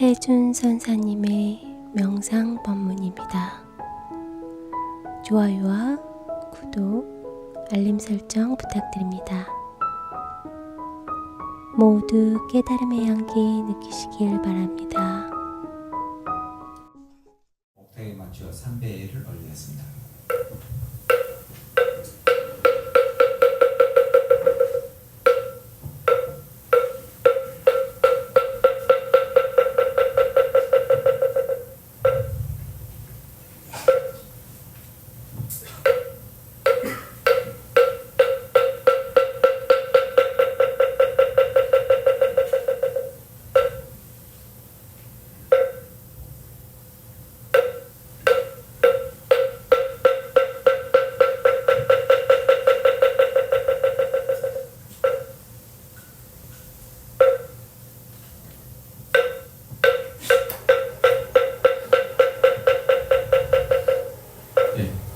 해준 선사님의 명상 법문입니다. 좋아요와 구독, 알림 설정 부탁드립니다. 모두 깨달음의 향기 느끼시길 바랍니다. 옥타에 맞추어 3배를 올리겠습니다.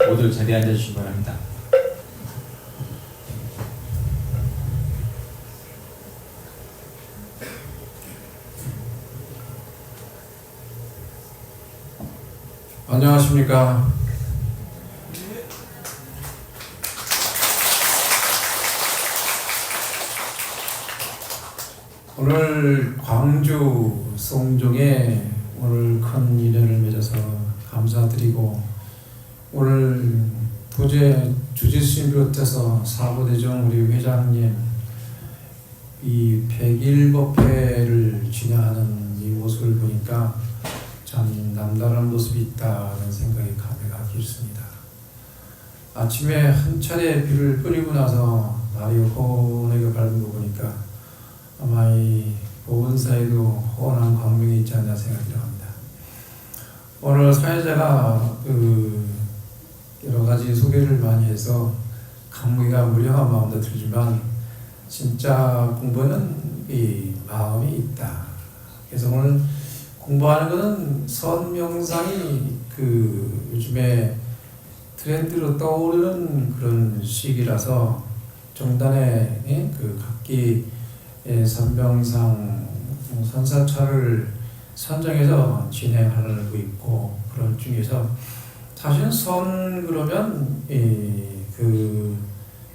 모두 자리에 앉아주시기 바랍니다. 안녕하십니까. 오늘 광주 송정에 오늘 큰 인연을 맺어서 감사드리고, 오늘 부재 주지스님 비롯해서 사부대정 우리 회장님 이 101법회를 진행하는 이 모습을 보니까 참 남다른 모습이 있다는 생각이 감회가 깊습니다. 아침에 한 차례 비를 뿌리고 나서 날이 호원하게 밝은 거 보니까 아마 이 보건사에도 호원한 광명이 있지 않나 생각이 합니다. 오늘 사회자가 여러 가지 소개를 많이 해서 감기가 무량한 마음도 들지만 진짜 공부는 이 마음이 있다. 그래서 오늘 공부하는 것은 선명상이 요즘에 트렌드로 떠오르는 그런 시기라서 정단에 각기 선명상 선사차를 선정해서 진행하고 있고, 그런 중에서 사실 선 그러면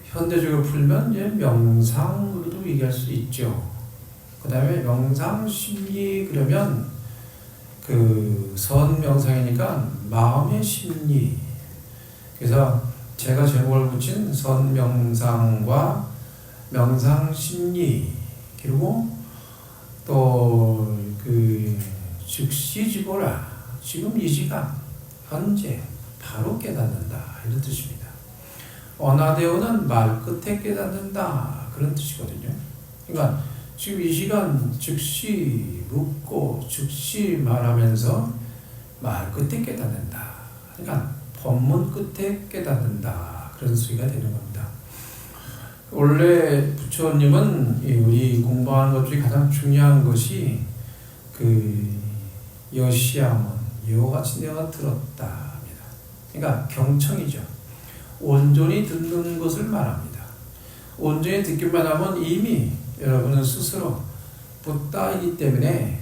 현대적으로 풀면 이제 명상으로도 얘기할 수 있죠. 그 다음에 명상 심리 그러면 선 명상이니까 마음의 심리. 그래서 제가 제목을 붙인 선 명상과 명상 심리, 그리고 또 즉시 지고라, 지금 이 시간 현재 바로 깨닫는다, 이런 뜻입니다. 어나데오는 말끝에 깨닫는다, 그런 뜻이거든요. 그러니까 지금 이 시간 즉시 묻고 즉시 말하면서 말끝에 깨닫는다. 그러니까 법문 끝에 깨닫는다, 그런 소리가 되는 겁니다. 원래 부처님은 우리 공부하는 것 중에 가장 중요한 것이 여시야문, 여같이 내가 들었다 합니다. 그러니까 경청이죠. 온전히 듣는 것을 말합니다. 온전히 듣기만 하면 이미 여러분은 스스로 붓다이기 때문에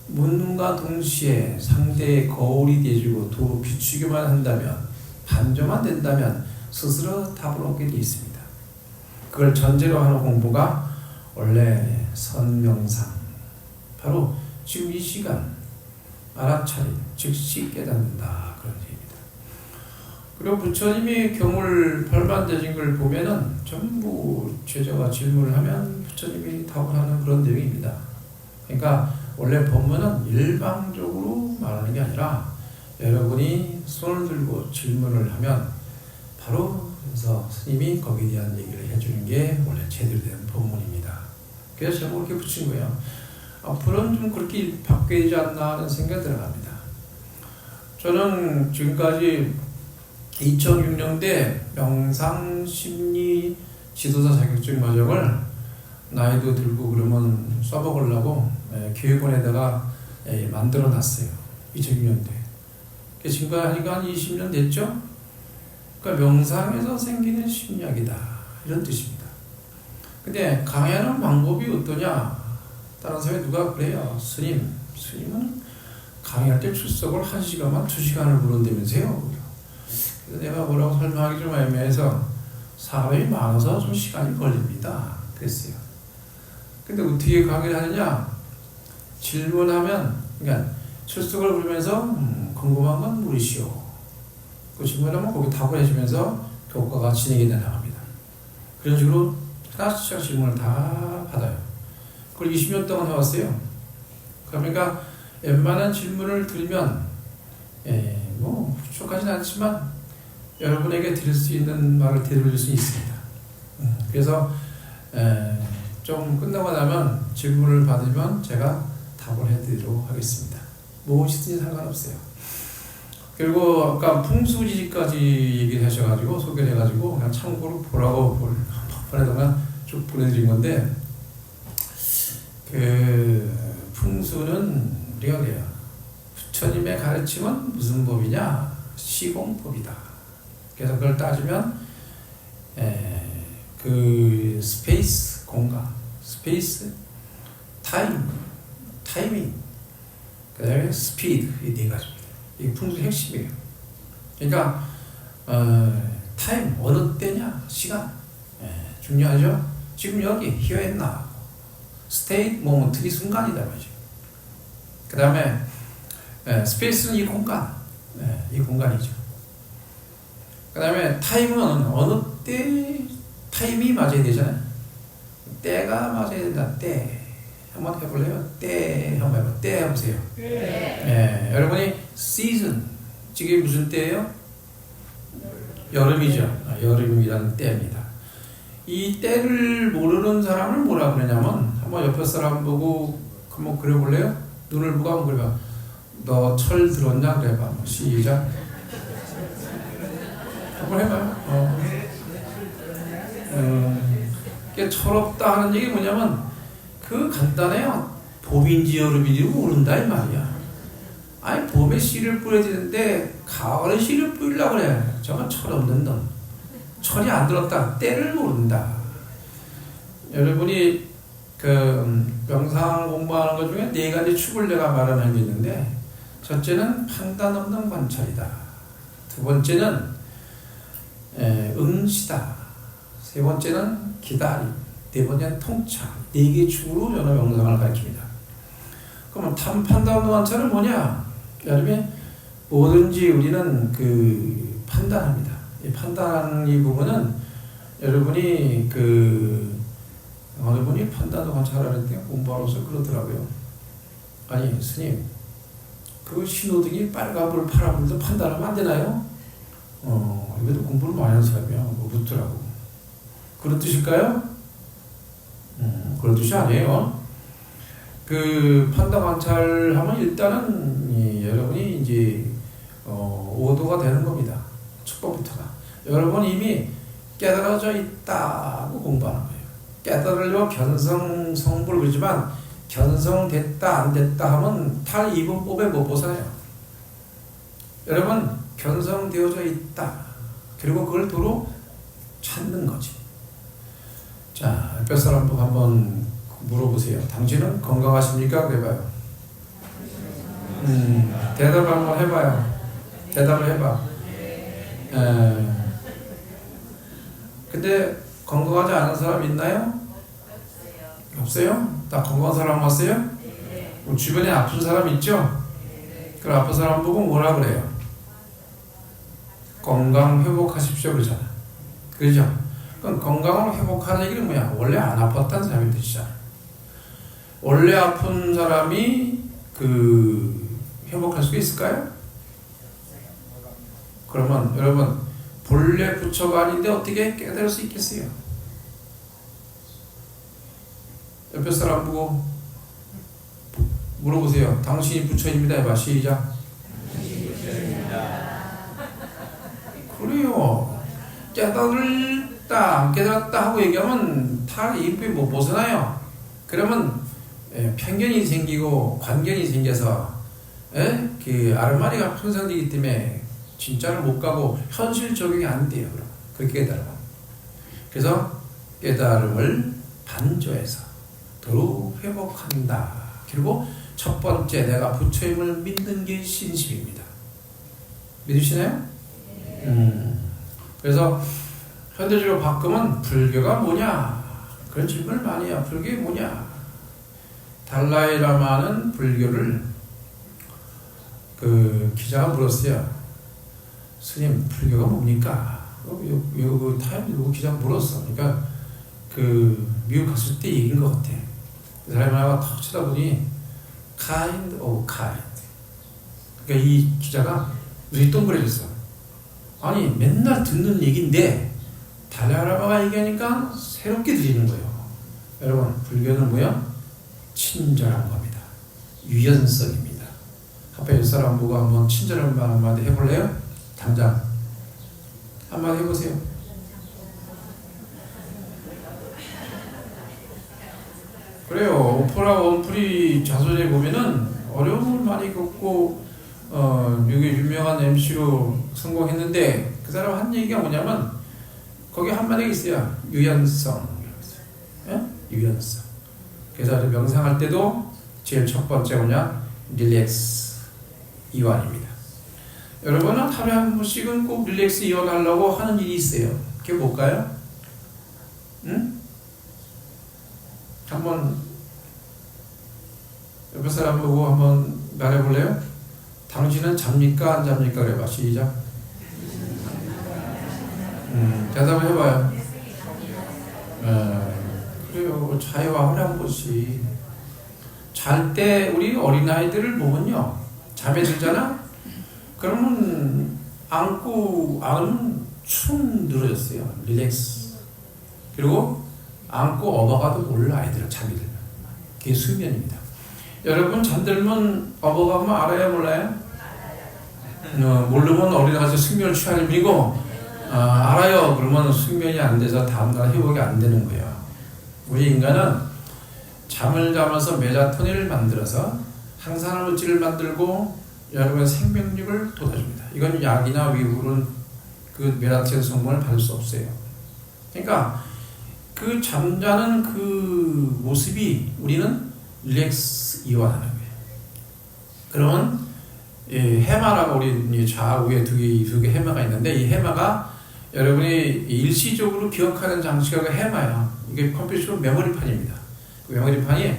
묻는과 동시에 상대의 거울이 되어주고 도로 비추기만 한다면, 반조만 된다면 스스로 답을 얻게 되어 있습니다. 그걸 전제로 하는 공부가 원래 선명상, 바로 지금 이 시간 알아차림, 즉시 깨닫는다, 그런 얘기입니다. 그리고 부처님이 경을 발반되신 걸 보면은 전부 제자가 질문을 하면 부처님이 답을 하는 그런 내용입니다. 그러니까 원래 법문은 일방적으로 말하는 게 아니라 여러분이 손을 들고 질문을 하면 바로 그래서 스님이 거기에 대한 얘기를 해주는 게 원래 제대로 된 법문입니다. 그래서 제가 그렇게 붙인 거예요. 앞으로는 좀 그렇게 바뀌지 않나 하는 생각이 들어갑니다. 저는 지금까지 2006년대 명상심리 지도자 자격증 과정을 나이도 들고 그러면 써먹으려고 교육원에다가 만들어 놨어요. 2006년대. 지금까지 하니까 한 20년 됐죠? 그러니까 명상에서 생기는 심리학이다, 이런 뜻입니다. 근데 강의하는 방법이 어떠냐? 다른 사람이 누가 그래요. 스님, 스님은 강의할 때 출석을 1시간만 2시간을 부른다면서요. 그래서 내가 뭐라고 설명하기 좀 애매해서 사람이 많아서 좀 시간이 걸립니다. 그랬어요. 근데 어떻게 강의를 하느냐? 질문하면, 그러니까 출석을 부르면서 궁금한 건 물으시오. 그 질문하면 거기 답을 해주면서 교과가 진행이 되나갑니다. 그런 식으로 하나씩 질문을 다 받아요. 그걸 20년 동안 해왔어요. 그러니까 웬만한 질문을 드리면 뭐 부족하진 않지만 여러분에게 드릴 수 있는 말을 드릴 수 있습니다. 그래서 좀 끝나고 나면 질문을 받으면 제가 답을 해드리도록 하겠습니다. 무엇이든지 상관없어요. 그리고 아까 풍수지식까지 얘기를 하셔가지고 소개를 해가지고 그냥 참고로 보라고 보내다가 쭉 보내드린 건데, 그 풍수는 우리가 그래요. 부처님의 가르침은 무슨 법이냐? 시공법이다. 그래서 그걸 따지면 그 스페이스 공간, 스페이스 타이밍, 그 다음에 스피드, 이 네 가지입니다. 이게 풍수의 핵심이에요. 그러니까 타임, 어느 때냐, 시간 중요하죠. 지금 여기 here and now, state, moment, 이 순간이다 말이죠. 그 다음에 스페이스는 이 공간, 이 공간이죠. 그 다음에 타임은 어느 때 타임이 맞아야 되잖아요. 때가 맞아야 된다. 때 한번 해볼래요? 때 한번 해봐. 때 해보세요. 여러분이 season, 지금 무슨 때예요? 여름이죠. 여름이라는 때입니다. 이 때를 모르는 사람을 뭐라 그러냐면, 한번 옆에 사람 보고 한번 그려볼래요? 눈을 보고 한번 그려봐. 너 철 들었냐? 그래봐. 시작. 한번 해봐요. 이게 철없다 하는 얘기 뭐냐면, 그 간단해요. 봄인지 여름인지 모른다 이 말이야. 아니 봄에 씨를 뿌려야 되는데 가을에 씨를 뿌리려고 그래. 저건 철없는 놈. 철이 안 들었다. 때를 모른다. 여러분이 그 명상 공부하는 것 중에 4가지 축을 내가 마련한 게 있는데, 첫째는 판단 없는 관찰이다. 두 번째는 응시다. 세 번째는 기다림. 네 번째는 통찰. 4개의 축으로 저는 명상을 가르칩니다. 그러면 판단 없는 관찰은 뭐냐? 여러분이 뭐든지 우리는 그 판단합니다. 이 판단하는 이 부분은 여러분이 어느 분이 판단도 관찰하는 때 공부하면서 그러더라고요. 아니 스님, 그 신호등이 빨간불 파란불도 판단하면 안 되나요? 이것도 공부를 많이 하는 사람이야. 뭐 묻더라고. 그런 뜻일까요? 그런 뜻이 아니에요. 그 판단 관찰하면 일단은 여러분이 이제 오도가 되는 겁니다. 첫 번부터가. 여러분 이미 깨달아져 있다고 공부하는 거예요. 깨달으려고 견성, 성불을 그러지만 견성됐다 안 됐다 하면 탈이분법에 못 벗어나요. 여러분 견성되어져 있다. 그리고 그걸 도로 찾는 거지. 자, 옆에 사람 한번 물어보세요. 당신은 건강하십니까? 그래봐요. 대답 한번 해봐요. 대답을 해봐. 근데 건강하지 않은 사람 있나요? 없어요? 다 건강한 사람 왔어요? 주변에 아픈 사람 있죠? 그럼 아픈 사람 보고 뭐라 그래요? 건강 회복하십시오 그러잖아. 그죠? 그럼 건강을 회복하는 얘기는 뭐야? 원래 안 아팠다는 사람이 뜻이잖아. 원래 아픈 사람이 회복할 수 있을까요? 그러면 여러분 본래 부처가 아닌데 어떻게 깨달을 수 있겠어요? 옆에 사람 보고 물어보세요. 당신이 부처입니다. 해봐. 시작. 그래요. 깨달았다 하고 얘기하면 다 입에 못 벗어나요. 그러면 편견이 생기고 관견이 생겨서 그 아르마리가 형성되기 때문에 진짜를 못 가고 현실 적용이 안 돼요. 그럼 그렇게 깨달아. 그래서 깨달음을 반조해서 도로 회복한다. 그리고 첫 번째 내가 부처임을 믿는 게 신심입니다. 믿으시나요? 그래서 현대적으로 바꾸면 불교가 뭐냐? 그런 질문을 많이 해요. 불교가 뭐냐? 달라이라마는 불교를 그 기자가 물었어요. 스님, 불교가 뭡니까? 요 타임이 기자가 물었어. 그러니까 그 미국 갔을 때 얘기인 것 같아. 그 사람이 하나가 탁 쳐다보니 kind of kind. 그러니까 이 기자가 눈이 동그래졌어. 아니 맨날 듣는 얘기인데 달라이라마가 얘기하니까 새롭게 들리는 거예요. 여러분 불교는 뭐야? 친절한 겁니다. 유연성입니다. 앞에 옆 사람 보고 한번 친절한 말 한마디 해볼래요? 당장 한마디 해보세요. 그래요. 오프라 원프리 자소전에 보면은 어려움을 많이 겪고 미국의 유명한 MC로 성공했는데 그 사람 한 얘기가 뭐냐면 거기 한마디가 있어요. 유연성. 예? 유연성. 그래서 명상할 때도 제일 첫 번째 뭐냐? 릴렉스 이완입니다. 여러분은 하루에 한 번씩은 꼭 릴렉스 이완하려고 하는 일이 있어요. 그게 뭘까요? 응? 한번 옆에 사람 보고 한번 말해볼래요? 당신은 잡니까 안 잡니까? 그래봐. 시작. 대답을 해봐요. 그래요. 자유와 하루에 한 번씩. 잘 때 우리 어린아이들을 보면요. 잠에 들잖아? 그러면 안으면 축 늘어졌어요. 릴렉스. 그리고 안고 업어가도 몰라 아이들은 잠이 들면. 그게 수면입니다. 여러분 잠들면 업어가면 알아요 몰라요? 모르면 어린아이가 숙면을 취할 일이고 알아요 그러면 숙면이 안 돼서 다음날 회복이 안 되는 거예요. 우리 인간은 잠을 자면서 멜라토닌을 만들어서 항산화 물질을 만들고 여러분의 생명력을 돋아줍니다. 이건 약이나 위부는 그 멜라토닌 성분을 받을 수 없어요. 그러니까 그 잠자는 그 모습이 우리는 릴렉스 이완하는 거예요. 그러면 해마라고 우리 좌우에 두 개 해마가 있는데 이 해마가 여러분이 일시적으로 기억하는 장치가 해마예요. 이게 컴퓨터 메모리판입니다. 그 메모리판이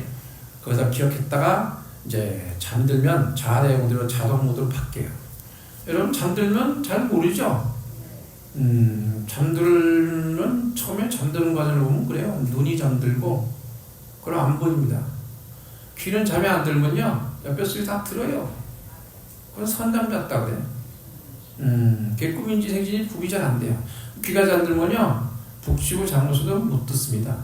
거기서 기억했다가 이제 잠들면 자아의 모드로 자동 모드로 바뀌어요. 여러분 잠들면 잘 모르죠? 잠들면 처음에 잠드는 과정을 보면 그래요. 눈이 잠들고 그럼 안 보입니다. 귀는 잠이 안 들면요 옆에 소리 다 들어요. 그건 선잠 잤다 그래. 그게 꿈인지 생진이 구분이 잘 안 돼요. 귀가 잠들면요 북치고 잠으로서도 못 듣습니다.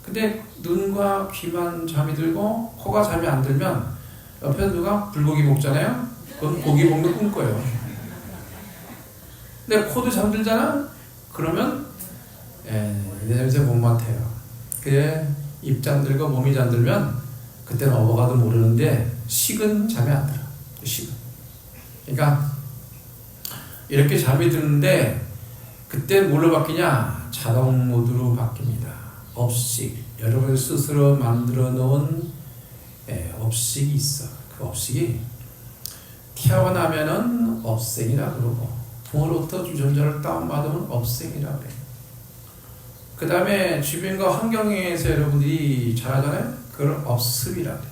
근데 눈과 귀만 잠이 들고 코가 잠이 안 들면 옆에 누가 불고기 먹잖아요. 그건 고기 먹는 꿈 꿔요. 근데 코도 잠들잖아? 그러면 내 냄새 못 맡아요. 그래 입 잠들고 몸이 잠들면 그때는 업어가도 모르는데 식은 잠이 안 들어. 식은. 그러니까 이렇게 잠이 드는데 그때 뭘로 바뀌냐? 자동 모드로 바뀝니다. 업식. 여러분 스스로 만들어 놓은 업식이 있어. 그 업식이 태어나면은 업생이라 그러고 부모로부터 유전자를 다운받으면 업생이라 그래. 그 다음에 주변과 환경에서 여러분들이 자라잖아요. 그걸 업습이라 그래.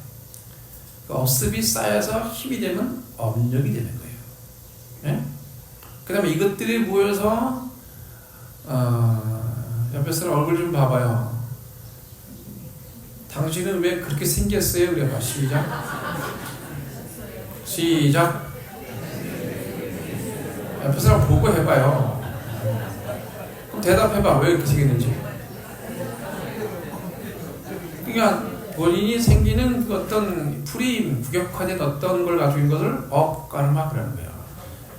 그 업습이 쌓여서 힘이 되면 업력이 되는 거예요. 네? 그 다음에 이것들이 모여서 옆에 사람 얼굴 좀 봐봐요. 당신은 왜 그렇게 생겼어요? 그래봐. 시작. 시작. 옆에 사람 보고 해봐요. 그럼 대답해봐. 왜 이렇게 생겼는지. 그러니까 본인이 생기는 그 어떤 프레임, 구격화된 어떤 걸 가지고 있는 것을 업가르마 그러는 거예요.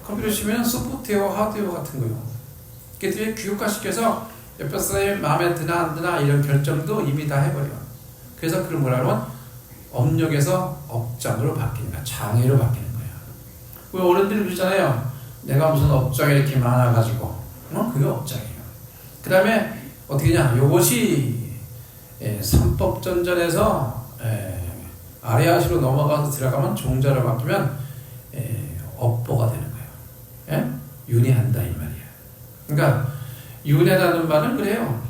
컴퓨터 치면 소프트웨어, 하드웨어 같은 거예요. 그게 규격화시켜서 옆에 사람이 마음에 드나 안 드나 이런 결정도 이미 다 해버려. 그래서 그걸 뭐라면 업력에서 업장으로 바뀌는 거야. 장애로 바뀌는 거야. 왜 어른들이 그러잖아요. 내가 무슨 업장이 이렇게 많아가지고 그게 업장이에요. 그 다음에 어떻게 냐 이것이 삼법전전에서 아래아시로 넘어가서 들어가면 종자를 바꾸면 업보가 되는 거예요. 예? 윤회한다 이 말이야. 그러니까 윤회라는 말은 그래요.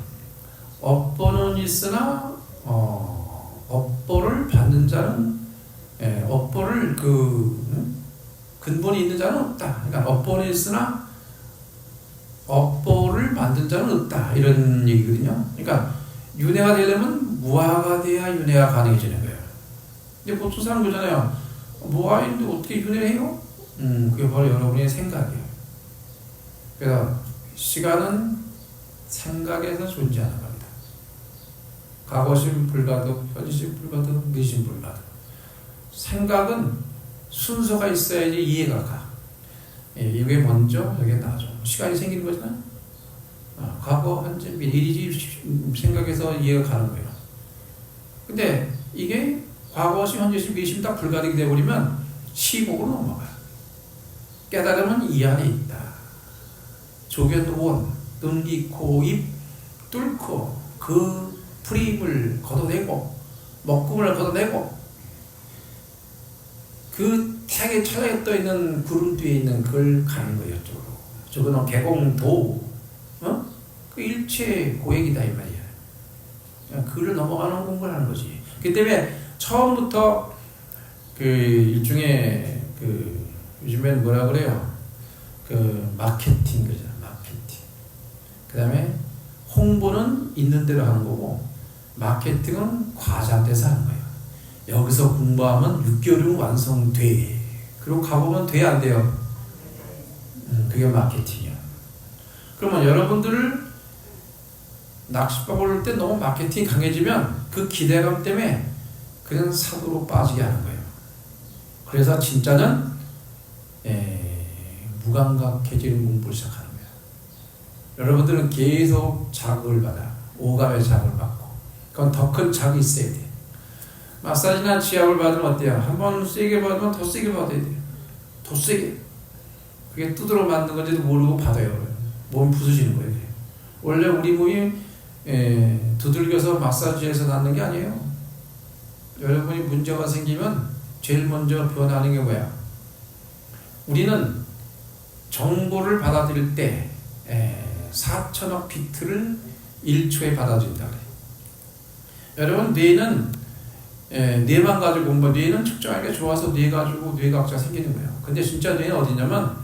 업보는 있으나 업보를 받는 자는 업보를 근본이 있는 자는 없다. 그러니까 업보는 있으나 업보를 만든 자는 없다. 이런 얘기거든요. 그러니까 윤회가 되려면 무아가 돼야 윤회가 가능해지는 거예요. 근데 보통 사람 그러잖아요. 무아인데 어떻게 윤회를 해요? 그게 바로 여러분의 생각이에요. 그래서 시간은 생각에서 존재하는 겁니다. 과거심 불가득, 현재심 불가득, 미래심 불가득. 생각은 순서가 있어야지 이해가 가. 이게 먼저, 이게 나죠. 시간이 생기는 거잖아. 과거, 현재, 미래지 생각해서 이해가 가는 거예요. 근데 이게 과거심, 현재심, 미래심 다 불가득이 되어버리면 시목으로 넘어가요. 깨달으면 이 안에 있다. 조견원, 눈, 귀, 코, 입 뚫고 그 풀입을 걷어내고 먹구름을 걷어내고 그 태양에 천하에 떠있는 구름 뒤에 있는 그걸 가는 거예요. 저거는 개공도 그 일체 고액이다 이 말이야. 그를 넘어가는 공부를 하는 거지. 그 때문에 처음부터 그 일종의 요즘엔 뭐라 그래요? 마케팅 그잖아. 마케팅. 그 다음에 홍보는 있는 대로 하는 거고 마케팅은 과장돼서 하는 거예요. 여기서 공부하면 6개월이면 완성돼. 그리고 가보면 돼, 안 돼요? 그게 마케팅이야. 그러면 여러분들을 낚싯밥 올릴 때 너무 마케팅이 강해지면 그 기대감 때문에 그냥 사도로 빠지게 하는 거예요. 그래서 진짜는 무감각해지는 공부를 시작하는 거예요. 여러분들은 계속 자극을 받아. 오감의 자극을 받고. 그건 더 큰 자극이 있어야 돼. 마사지나 지압을 받으면 어때요? 한번 세게 받으면 더 세게 받아야 돼요. 더 세게. 그게 두드러 맞는 건지도 모르고 받아요. 몸이 부서지는 거예요. 원래 우리 몸이 두들겨서 마사지해서 낫는 게 아니에요. 여러분이 문제가 생기면 제일 먼저 변하는 게 뭐야? 우리는 정보를 받아들일 때 4천억 비트를 1초에 받아들인다 그래요. 여러분 뇌는 뇌만 가지고 공부, 뇌는 측정하기가 좋아서 뇌 가지고 뇌과학자가 생기는 거예요. 근데 진짜 뇌는 어디냐면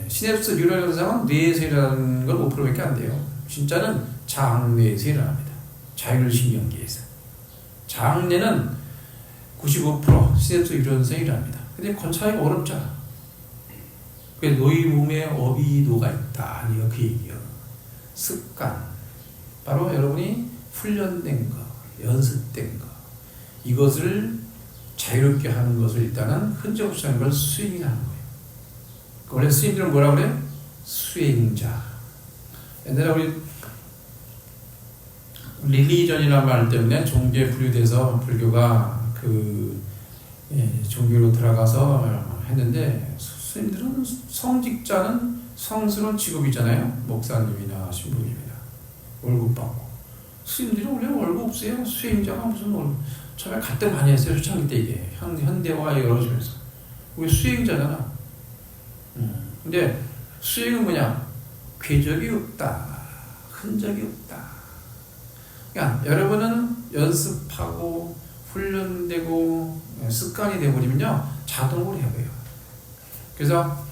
시냅스 뉴런 현상은 뇌에서 일어나는 건 5%밖에 안 돼요. 진짜는 장뇌에서 일어납니다. 자율신경계에서. 장뇌는 95% 시냅스 뉴런 현상이 일어납니다. 근데 관찰하기가 어렵잖아. 그래서 너희 몸에 어비노가 있다. 아니요, 그 얘기요. 습관. 바로 여러분이 훈련된 거, 연습된 거. 이것을 자유롭게 하는 것을 일단은 흔적 없이 하는 걸 수행이라는 거예요. 원래 스님들은 뭐라 그래? 수행자. 옛날에 우리 릴리전이라는 말 때문에 종교에 분류돼서 불교가 종교로 들어가서 했는데 스님들은 성직자는 성스러운 직업이잖아요. 목사님이나 신부님이나 월급 받고. 스님들은 원래 월급 없어요. 수행자가 무슨 월급. 처음에 갈등 많이 했어요. 초창기 때 이게 현대화 열어지면서 우리 수행자잖아. 근데 수행은 뭐냐? 궤적이 없다. 흔적이 없다. 그러니까 여러분은 연습하고 훈련되고 습관이 되어버리면요 자동으로 해버려요. 그래서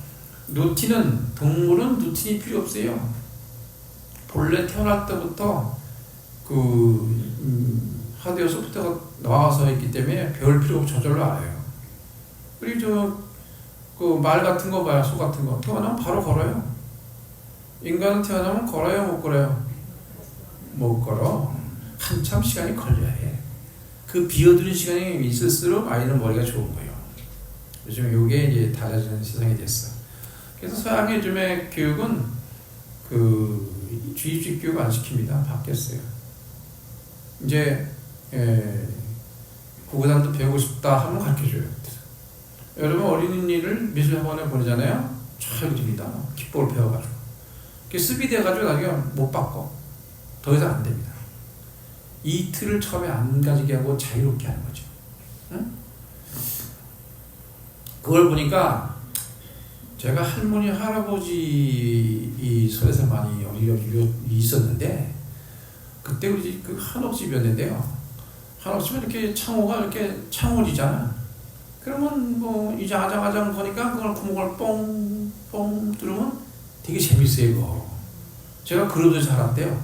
동물은 루틴이 필요 없어요. 본래 태어날 때부터 하드웨어 소프트웨어가 나와서 있기 때문에 배울 필요 없이 저절로 알아요. 그리고 말 같은 거 봐요. 소 같은 거 태어나면 바로 걸어요. 인간은 태어나면 걸어요, 못 걸어요? 못 걸어. 한참 시간이 걸려야 해. 그 비어드는 시간이 있을수록 아이는 머리가 좋은 거예요. 요즘 이게 이제 달라지는 세상이 됐어. 그래서 서양의 요즘의 교육은 주입식 교육 안 시킵니다. 바뀌었어요. 이제 국어단도 배우고 싶다 하면 가르쳐줘요. 여러분 어린이를 미술학원에 보내잖아요. 잘 됩니다. 기법을 배워가지고. 그게 습이 돼가지고 나중에 못 바꿔. 더 이상 안 됩니다. 이 틀을 처음에 안 가지게 하고 자유롭게 하는 거죠. 그걸 보니까 제가 할머니 할아버지 이 설에서 많이 있었는데 그때 우리 그 한옥집이었는데요. 한옥집은 이렇게 창호가 이렇게 창호지잖아. 그러면 뭐 이제 아장아장 거니까 그걸 구멍을 뽕뽕 뚫으면 되게 재밌어요. 이거. 제가 그러도 살았대요.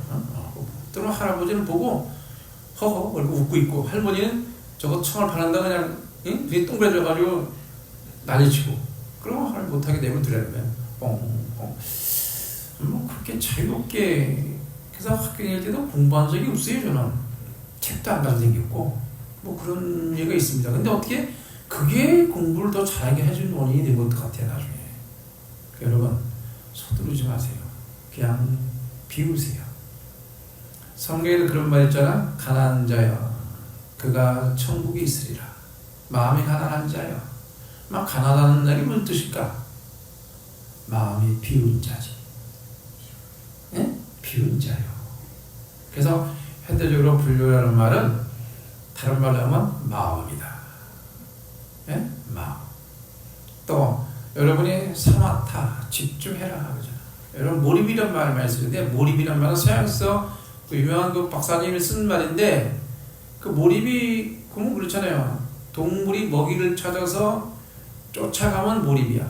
그러면 할아버지는 보고 허허 그리고 웃고 있고 할머니는 저거 청을 바란다 그냥 그게 뚱그려져가지고 난리치고 그러면 할 못하게 내버려두라는 거예요. 뽕뽕. 뭐 그렇게 자유롭게 그래서 학교 다닐 때도 공부한 적이 없어요. 저는 책도 안 가지고 생겼고 뭐 그런 얘기가 있습니다. 근데 어떻게 그게 공부를 더 잘하게 해준 원인이 된 것 같아요. 나중에. 여러분 서두르지 마세요. 그냥 비우세요. 성경에도 그런 말 있잖아. 가난한 자여 그가 천국에 있으리라. 마음이 가난한 자여. 막 가난하다는 말이 무슨 뜻일까? 마음이 비운 자지. 예? 비운 자요. 그래서 현대적으로 불교라는 말은 다른 말로 하면 마음이다. 예? 마음. 또 여러분이 사마타 집중해라 그죠? 여러분 몰입이란 말 많이 쓰는데 몰입이란 말은 서양에서 그 유명한 그 박사님이 쓴 말인데 그 몰입이 그러면 그렇잖아요. 동물이 먹이를 찾아서 쫓아가면 몰입이야.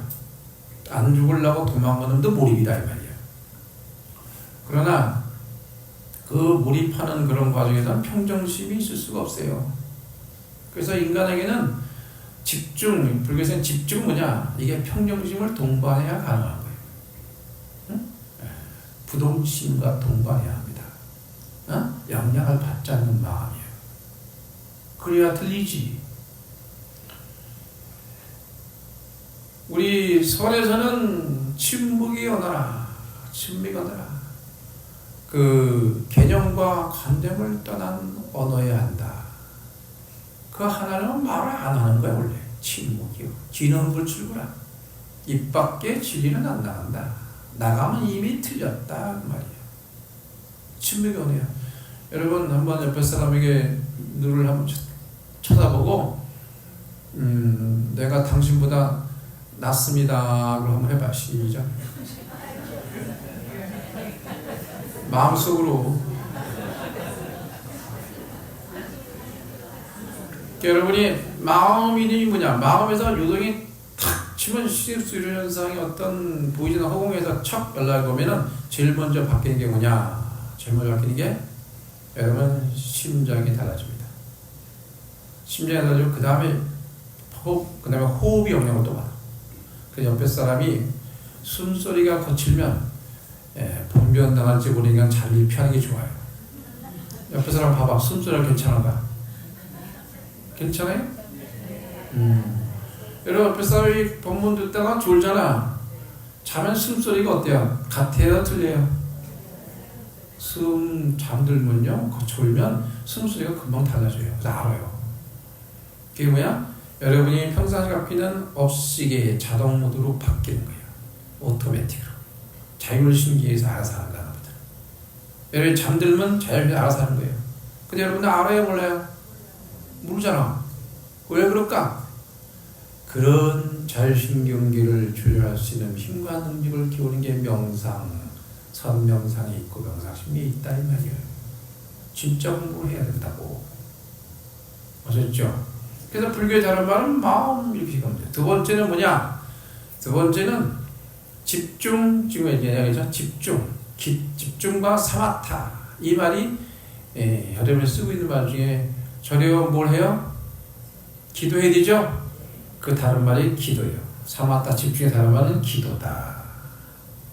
안 죽으려고 도망가는 놈도 몰입이다 이 말이야. 그러나 그 몰입하는 그런 과정에서는 평정심이 있을 수가 없어요. 그래서 인간에게는 집중, 불교에서는 집중은 뭐냐? 이게 평정심을 동반해야 가능한 거예요. 응? 부동심과 동반해야 합니다. 영향을 받지 않는 마음이에요. 그래야 들리지. 우리 설에서는 침묵이 오너라, 침묵이 오너라. 그 개념과 관념을 떠난 언어여야 한다. 그 하나는 말을 안 하는 거야 원래. 침묵이요. 귀는 불출구라. 입 밖에 진리는 안 나간다. 나가면 이미 틀렸다 그 말이에요. 침묵이 오네요. 여러분 한번 옆에 사람에게 눈을 한번 쳐다보고 내가 당신보다 낫습니다. 그럼 한번 해봐. 시작. 마음속으로 여러분이 마음이 뭐냐? 마음에서 요동이 탁 치면 시립수련 현상이 어떤 보이지는 허공에서 척 연락이 오면은 제일 먼저 바뀌는 게 뭐냐? 제일 먼저 바뀌는 게 여러분 심장이 달라집니다. 심장이 달라지고 그 다음에 호흡이 영향을 또 받아. 그 옆에 사람이 숨소리가 거칠면 봉변 당할지 모르니까 자리를 피하는 게 좋아요. 옆에 사람 봐봐. 숨소리가 괜찮은가? 괜찮아요? 여러분 옆에 사람이 법문 듣다가 졸잖아. 자면 숨소리가 어때요? 같아요? 틀려요? 잠들면요 졸면 숨소리가 금방 달라져요. 그래서 알아요. 그게 뭐야? 여러분이 평상시 갖기는 업식의 자동 모드로 바뀌는 거예요. 오토매틱으로. 자율신기에서 알아서 하는 거거든. 여러분이 잠들면 자율신기 알아서 하는 거예요. 근데 여러분들 알아요? 몰라요? 모르잖아. 왜 그럴까? 그런 자율신경계를 조절할 수 있는 힘과 능력을 키우는 게 명상, 선명상이 있고 명상심이 있다 이 말이에요. 진짜 공부해야 된다고. 아셨죠? 그래서 불교의 다른 말은 마음 이렇게 생각합니다. 두 번째는 뭐냐? 두 번째는 집중, 지금 얘기하죠? 집중과 사마타. 이 말이 여러분이 쓰고 있는 말 중에 저래요 뭘 해요? 기도해야 되죠? 그 다른 말이 기도예요. 사마타 집중의 다른 말은 기도다.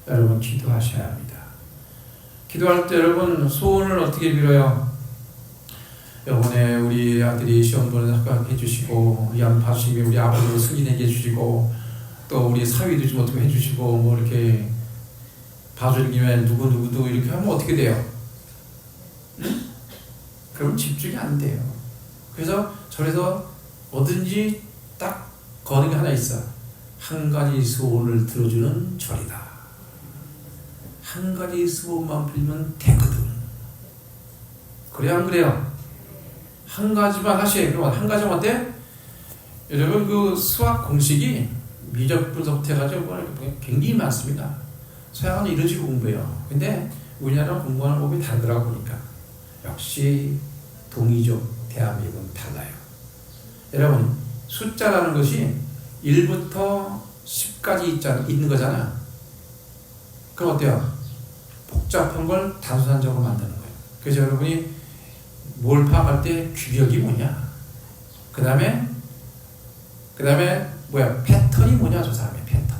여러분 기도하셔야 합니다. 기도할 때 여러분 소원을 어떻게 빌어요? 이번에 우리 아들이 시험 보는 합격해 주시고 우리 안 봐주시면 우리 아버지를 승진하게 해주시고 또 우리 사위도 좀 어떻게 해주시고 뭐 이렇게 봐주는 김에 누구도 이렇게 하면 어떻게 돼요? 응? 그럼 집중이 안 돼요. 그래서 절에서 뭐든지 딱 거는 게 하나 있어. 한 가지 소원을 들어주는 절이다. 한 가지 소원만 빌면 되거든. 그래야 안 그래요? 한 가지만 하셔요. 그러면 한 가지만 어때? 여러분 그 수학 공식이 미적 분석해가지고 굉장히 많습니다. 서양은 이런 식으로 공부해요. 근데 우리나라 공부하는 법이 다르더라고 보니까 역시 동이족 대한민국은 달라요. 여러분 숫자라는 것이 1부터 10까지 있는 거잖아. 그럼 어때요? 복잡한 걸 단순한적으로 만드는 거예요. 그래서 여러분이 뭘 파악할 때 규격이 뭐냐? 그 다음에 뭐야? 패턴이 뭐냐? 저 사람의 패턴.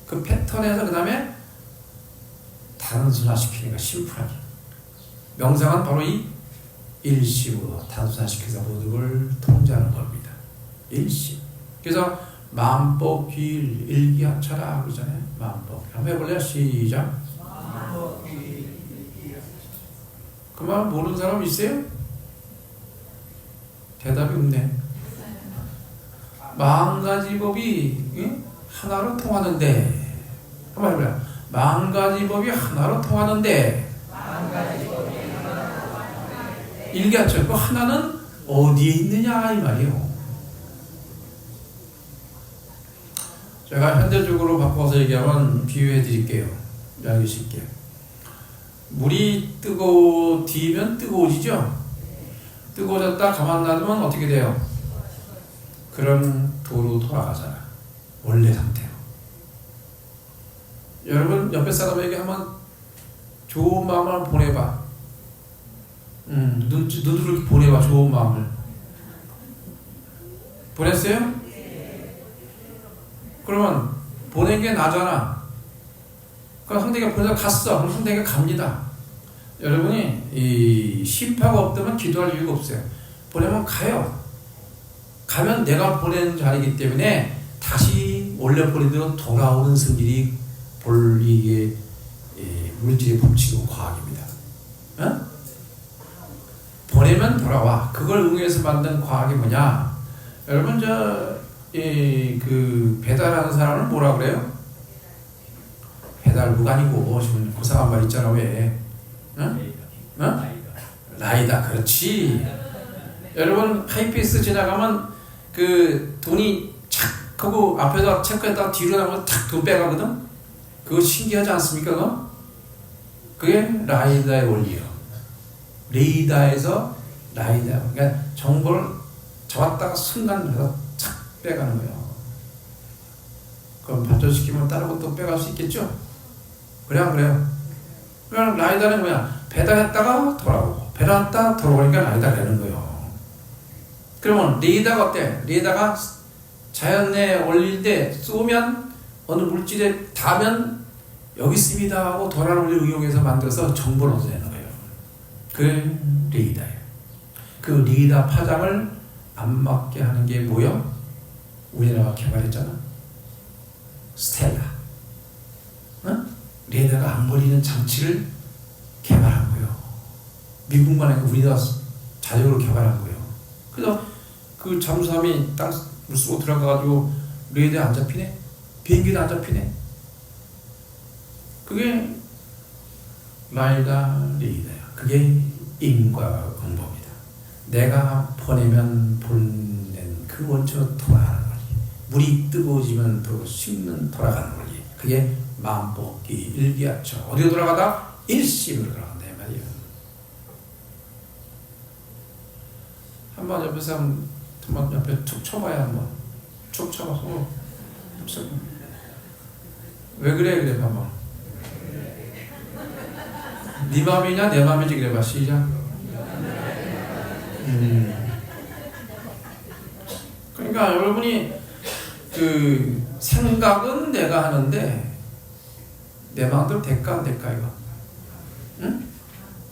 그 패턴에서 그 다음에 단순화시키는 거, 심플하게. 명상은 바로 이 일심으로 단순화시켜서 모든 걸 통제하는 겁니다. 일심. 그래서 마음법, 귀일, 일기야, 철학 그러잖아요. 마음법. 한번 해볼래요? 시작. 그 말 모르는 사람 있어요? 대답이 없네. 마음가지 법이 하나로 통하는데, 한번 해볼래요? 마음가지 법이 하나로 통하는데, 일기야철 그 하나는 어디에 있느냐 이 말이에요. 제가 현대적으로 바꿔서 얘기하면 비유해 드릴게요. 알기 쉽게. 물이 뒤면 뜨거워지죠? 뜨거워졌다 가만 놔두면 어떻게 돼요? 그럼 도로 돌아가잖아. 원래 상태로. 여러분 옆에 사람에게 한번 좋은 마음을 보내봐. 눈으로 이렇게 보내봐. 좋은 마음을. 보냈어요? 그러면 보낸 게 나잖아. 그럼 상대가 보내서 갔어. 그럼 상대가 갑니다. 여러분이 이 심파가 없다면 기도할 이유가 없어요. 보내면 가요. 가면 내가 보낸 자리이기 때문에 다시 원래 보낸 대로 돌아오는 성질이 이게 물질의 법칙이고 과학입니다. 어? 보내면 돌아와. 그걸 응용해서 만든 과학이 뭐냐? 여러분 그 배달하는 사람은 뭐라 그래요? 배달부가 아니고 지금 고상한 말 있잖아. 왜? 응? 라이다. 그렇지. 여러분 하이패스 지나가면 그 돈이 착 하고 앞에서 체크했다가 뒤로 나가면 탁 돈 빼가거든. 그거 신기하지 않습니까? 그거? 그게 라이다의 원리예요. 레이다에서 라이다. 그러니까 정보를 잡았다가 순간 착 빼가는 거예요. 그럼 발전시키면 다른 것도 빼갈 수 있겠죠? 그래 안 그래요? 그러니까 라이다는 뭐야? 배달했다가 돌아오고 배달했다가 돌아오니까 라이다가 되는 거예요. 그러면 레이다가 어때? 레이다가 자연의 원리인데 쏘면 어느 물질에 닿으면 여기 있습니다 하고 도라를 응용해서 만들어서 정보를 얻어내는 거예요. 그게 레이다예요. 그 레이다 파장을 안 맞게 하는 게 뭐요? 우리나라가 개발했잖아. 스텔라. 어? 레이더가 안 걸리는 장치를 개발한 거예요. 미국만 아니고 우리나라 자력으로 개발한 거예요. 그래서 그 잠수함이 땅 물속으로 들어가가지고 레이더에 안 잡히네? 비행기도 안 잡히네? 그게 레이더야. 그게 인과응보입니다. 내가 보내면 보낸 그 원천으로 돌아가는 원리. 물이 뜨거워지면 식는 돌아가는 원리. 그게 마음법기 일기야처. 어디로 돌아가다? 일심으로 돌아간다 이 말이에요. 한번 옆에서 한번 옆에 툭 쳐봐야 한번 툭 쳐봐서 왜 그래 한번 네 맘이냐 내 맘이지 그래봐. 시작. 그러니까 여러분이 그 생각은 내가 하는데 내 마음대로 될까 안 될까 이거. 응?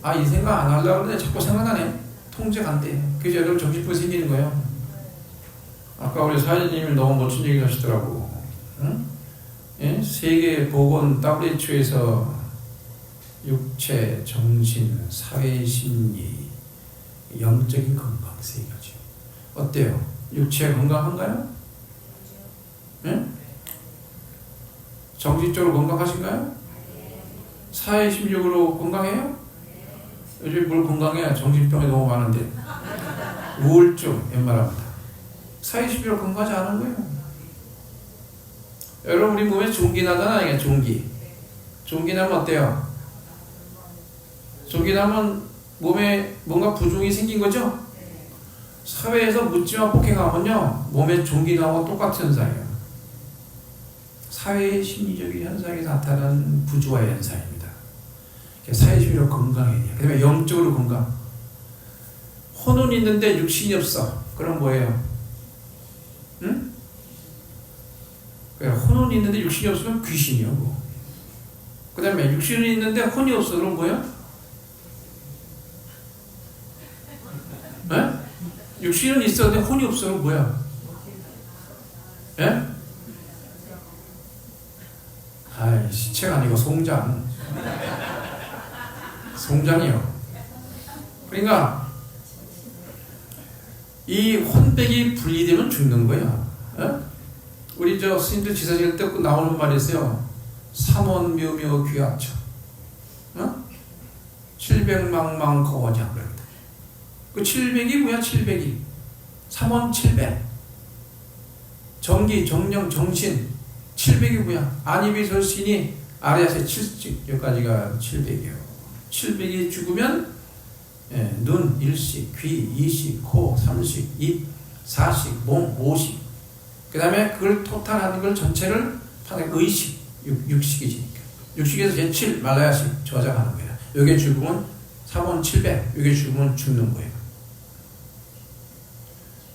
아 이 생각 안 하려고 하는데 자꾸 생각나네. 통제가 안 돼. 그래서 여러분 정신병이 생기는 거예요. 아까 우리 사회자님이 너무 멋진 얘기 하시더라고. 응? 예? 세계보건 WHO에서 육체, 정신, 사회, 심리, 영적인 건강 세 가지. 어때요? 육체 건강한가요? 예? 정신적으로 건강하신가요? 사회, 심리적으로 건강해요? 요즘 뭘 건강해? 정신병이 너무 많은데. 우울증 웬만합니다. 사회시비로 건강하지 않은 거예요. 여러분 우리 몸에 종기 나잖아요. 종기 나면 어때요? 종기 나면 몸에 뭔가 부종이 생긴 거죠? 사회에서 묻지마 폭행하면요 몸에 종기 나와 똑같은 현상이에요. 사회의 심리적인 현상이 나타나는 부조화의 현상입니다. 사회주의로 건강해야 돼요. 그 다음에 영적으로 건강. 혼은 있는데 육신이 없어. 그럼 뭐예요? 응? 혼은 있는데 육신이 없으면 귀신이요. 그 다음에 육신은 있는데 혼이 없어. 그럼 뭐예요? 네? 육신은 있었는데 혼이 없어. 그럼 뭐야? 예? 아이, 시체가 아니고 송장. 송장이요. 그러니까 이 혼백이 분리되면 죽는 거예요. 예? 우리 저 스님들 지사질 때 나오는 말이 있어요. 삼원묘묘 귀하처. 어? 700망망 거원장. 그 700이 뭐야? 700이. 삼원 700. 정기, 정령, 정신. 700이 뭐야? 안입이 절신이 아래에서 7직. 여기까지가 700이에요. 700이 죽으면 눈 1식, 귀 2식, 코 3식, 입 4식, 몸 5식. 그 다음에 그걸 토탈하는 걸 전체를 하는 의식, 6식이지니까. 6식에서 제 7, 말라야식 저장하는 거예요. 여기에 죽으면 3원 700, 여기에 죽으면 죽는 거예요.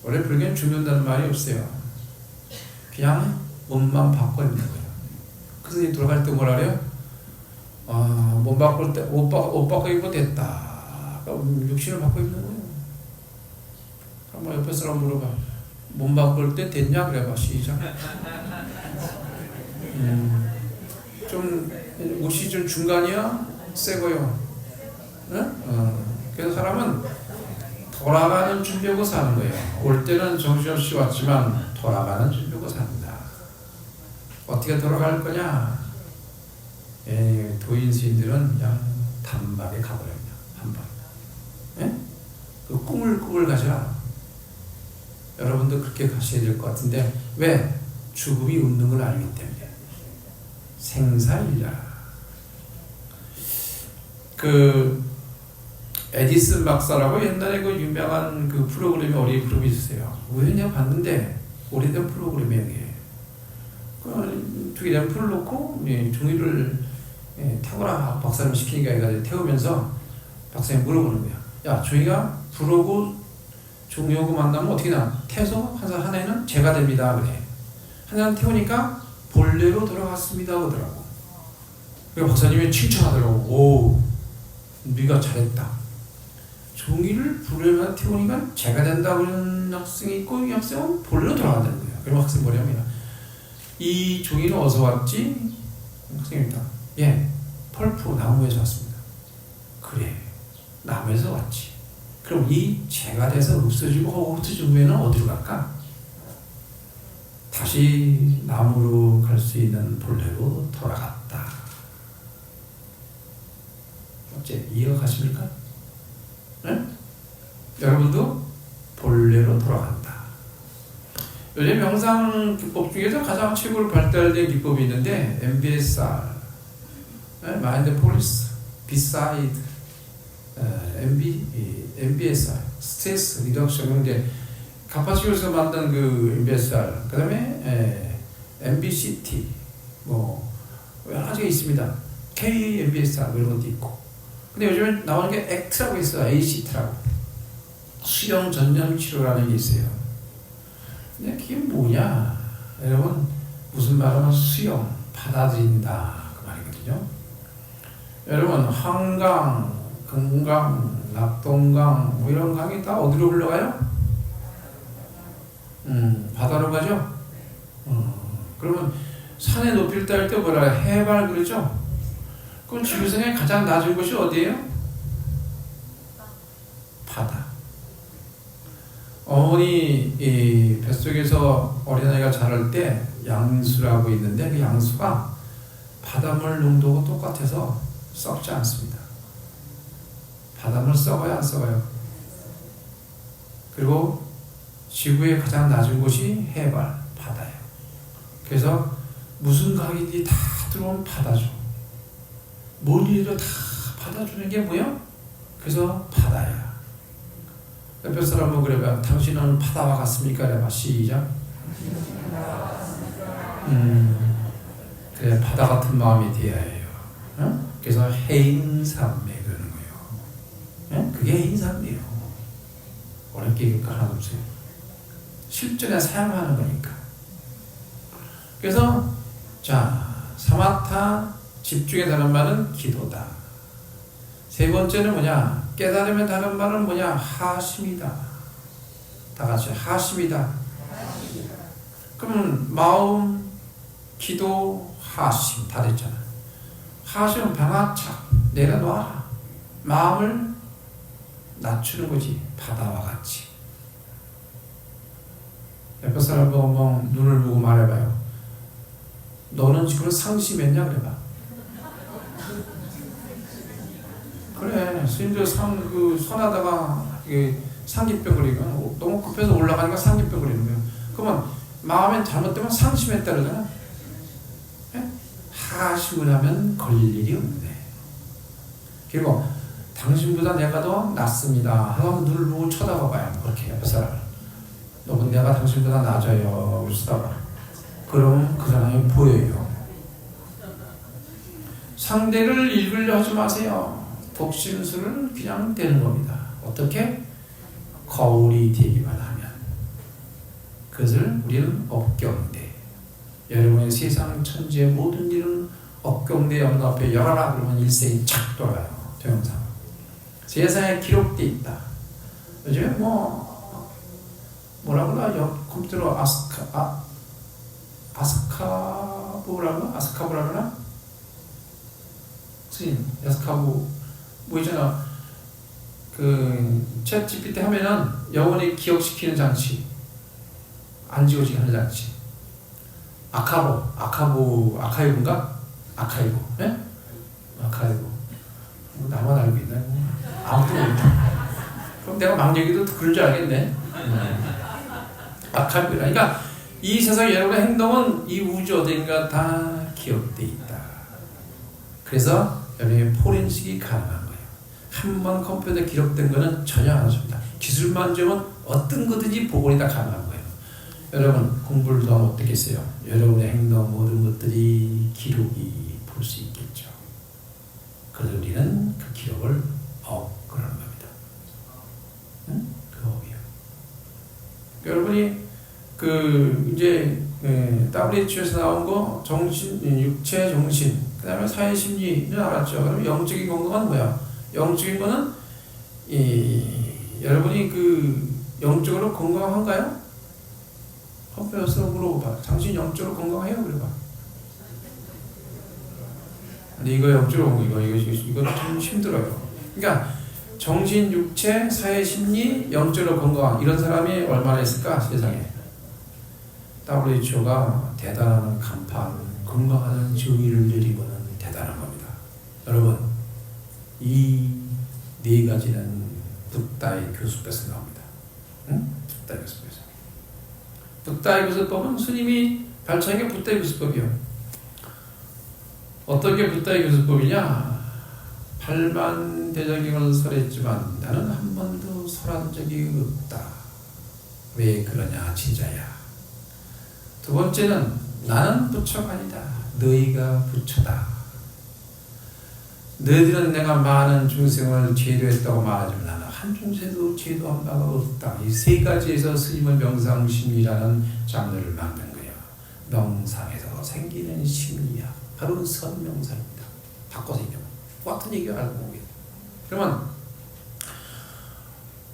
원래 불교는 죽는다는 말이 없어요. 그냥 몸만 바꿔 입는 거예요. 그래서 이 돌아갈 때 뭐라 그래요? 몸 바꿀 때, 옷 바꿔 입고 됐다. 육신을 바꿔 입는 거예요. 한번 옆에 사람 물어봐. 몸 바꿀 때 됐냐? 그래봐. 시작. 좀 옷이 좀 중간이야? 새 거요. 네? 그래서 사람은 돌아가는 준비하고 사는 거예요. 올 때는 정신없이 왔지만 돌아가는 준비하고 삽니다. 어떻게 돌아갈 거냐? 도인 스님들은 그냥 단박에 가버립니다. 한 번. 예? 그 꿈을 가져라. 여러분도 그렇게 가셔야 될 것 같은데 왜? 죽음이 웃는 걸 알기 때문에. 생사일라. 그 에디슨 박사라고 옛날에 그 유명한 그 프로그램이 어린이 프로그램이 있었어요. 우연히 봤는데 오래된 프로그램이에요. 이게. 두 개 램프를 놓고 종이를 태우라 박사님 시키니까 해가지고 태우면서 박사님 물어보는 거야. 야, 종이가 불오고 종이하고 만나면 어떻게 나? 태워서 한 해는 재가 됩니다. 그래. 한 해는 태우니까 본래로 돌아갔습니다. 그러더라고. 그 박사님이 칭찬하더라고. 오, 네가 잘했다. 종이를 불에만 태우니까 재가 된다 그런 학생이 있고 이 학생은 본래로 돌아간다는 거예요. 그럼 학생 뭐냐면 이 종이는 어디서 왔지? 학생입니다. 예, 펄프 나무에서 왔습니다. 그래, 나무에서 왔지. 그럼 이 재가 돼서 없어지고 없어진 후에는 어디로 갈까? 다시 나무로 갈 수 있는 본래로 돌아갔다. 어째 이해가 가십니까? 네? 여러분도 본래로 돌아간다. 요즘 명상 기법 중에서 가장 최고로 발달된 기법이 있는데 MBSR, 마인드풀니스, 비사이드, MBSR, 스트레스 리덕션. 이제 카파시오에서 만든 그 MBSR, 그 다음에 MBCT, 뭐 여러 가지가 있습니다. KMBSR 이런 것도 있고. 근데 요즘에 나오는 게 ACT라고 있어요. ACT라고. 수영 전념 치료라는 게 있어요. 근데 그게 뭐냐? 여러분, 무슨 말하면 수영, 받아들인다 그 말이거든요. 여러분, 한강, 금강, 낙동강 뭐 이런 강이 다 어디로 흘러가요? 바다로 가죠? 그러면 산의 높이를 따를 때 뭐라 해발 그러죠? 그럼 지구상에 가장 낮은 곳이 어디예요? 바다. 어머니 이 뱃속에서 어린아이가 자랄 때 양수라고 있는데 그 양수가 바닷물 농도가 똑같아서 썩지 않습니다. 바닷물 썩어요, 안 썩어요? 그리고 지구의 가장 낮은 곳이 해발, 바다예요. 그래서 무슨 가격이 다 들어오면 받아줘. 뭔 일이라 다 받아주는 게 뭐야? 그래서 바다야. 옆에 사람은 그래봐. 당신은 바다와 같습니까? 그래봐. 시작. 그래, 바다 같은 마음이 되어야 해요. 어? 그래서 해인삼매 그러는 거예요. 어? 그게 해인삼매예요. 어렵게 얘기할 거 하나도 없어요. 실전에 사용하는 거니까. 그래서 자, 사마타 집중의 다른 말은 기도다. 세 번째는 뭐냐? 깨달음의 다른 말은 뭐냐? 하심이다. 다 같이 하심이다. 그러면 마음, 기도, 하심 다 됐잖아. 하심은 방아착 내려놔라. 마음을 낮추는 거지. 바다와 같이. 옆에 사람 보고 눈을 보고 말해봐요. 너는 지금 상심했냐? 그래봐. 그래, 스님들 선하다가 상기병 그리고 너무 급해서 올라가니까 상기병 그리는 거예요. 그러면 마음에 잘못되면 상심했다 그러잖아. 예? 하심을 하면 걸릴 일이 없네. 그리고 당신보다 내가 더 낫습니다. 하고 눈을 보고 쳐다봐봐요. 그렇게 옆에 사람. 너는 내가 당신보다 낮아요. 그러다가 그럼 그 사람이 보여요. 상대를 읽으려 하지 마세요. 독심술은 그냥 되는 겁니다. 어떻게? 거울이 되기만 하면. 그것을 우리는 업경대. 여러분의 세상 천지의 모든 일은 업경대 염라앞에 열어라 그러면 일생이 착 돌아요. 동영상. 세상에 기록되어 있다. 요즘에 뭐라고 그러나 컴퓨터로 아스카브라나? 스님, 아스카브 뭐 있잖아. 챗 GPT 하면은 영원히 기억시키는 장치, 안 지워지게 하는 장치. 아카이브인가? 아카이브, 예? 아카이브. 나만 알고 있나? 아무도 모르겠다. 그럼 내가 막 얘기도 그런 줄 알겠네. 아카이브라. 그러니까 이 세상 여러분의 행동은 이 우주 어딘가 다 기억되어 있다. 그래서 여러분의 포렌식이 가능한 거예요. 한 번 컴퓨터에 기록된 거는 전혀 안 하십니다. 기술만 좋으면 어떤 거든지 복원이 다 가능한 거예요. 여러분 공부를 더 하면 어떻겠어요? 여러분의 행동 모든 것들이 기록이 볼 수 있겠죠. 그래서 우리는 그 기록을 그러는 겁니다. 응? 그 업이요. 여러분이 이제 WHO에서 나온 거 정신, 육체, 정신, 그 다음에 사회 심리는 알았죠. 그럼 영적인 건강은 뭐야? 영적인 거는 여러분이 영적으로 건강한가요? 컴퓨터에서 물어봐. 당신 영적으로 건강해요? 그래봐. 근데 이거 영적으로 이거 좀 힘들어요. 그러니까 정신, 육체, 사회, 심리, 영적으로 건강 이런 사람이 얼마나 있을까 세상에. WHO가 대단한 간판, 건강하는 정의를 내리고는 대단한 겁니다. 여러분, 이 네 가지는 붓다의 교수법에서 나옵니다. 응? 붓다의 교수법에서. 붓다의 교수법은 스님이 발췌한 게 붓다의 교수법이요. 어떤 게 붓다의 교수법이냐? 8만 대장경을 설했지만 나는 한 번도 설한 적이 없다. 왜 그러냐, 진짜야. 두 번째는 나는 부처가 아니다. 너희가 부처다. 너희들은 내가 많은 중생을 제도했다고 말하지만 나는 한 중생도 제도한 바가 없다. 이 세 가지에서 스님은 명상심리라는 장르를 만든 거예요. 명상에서 생기는 심리야. 바로 선명상입니다. 바꿔서 얘기하면 똑같은 얘기가 알고 오게.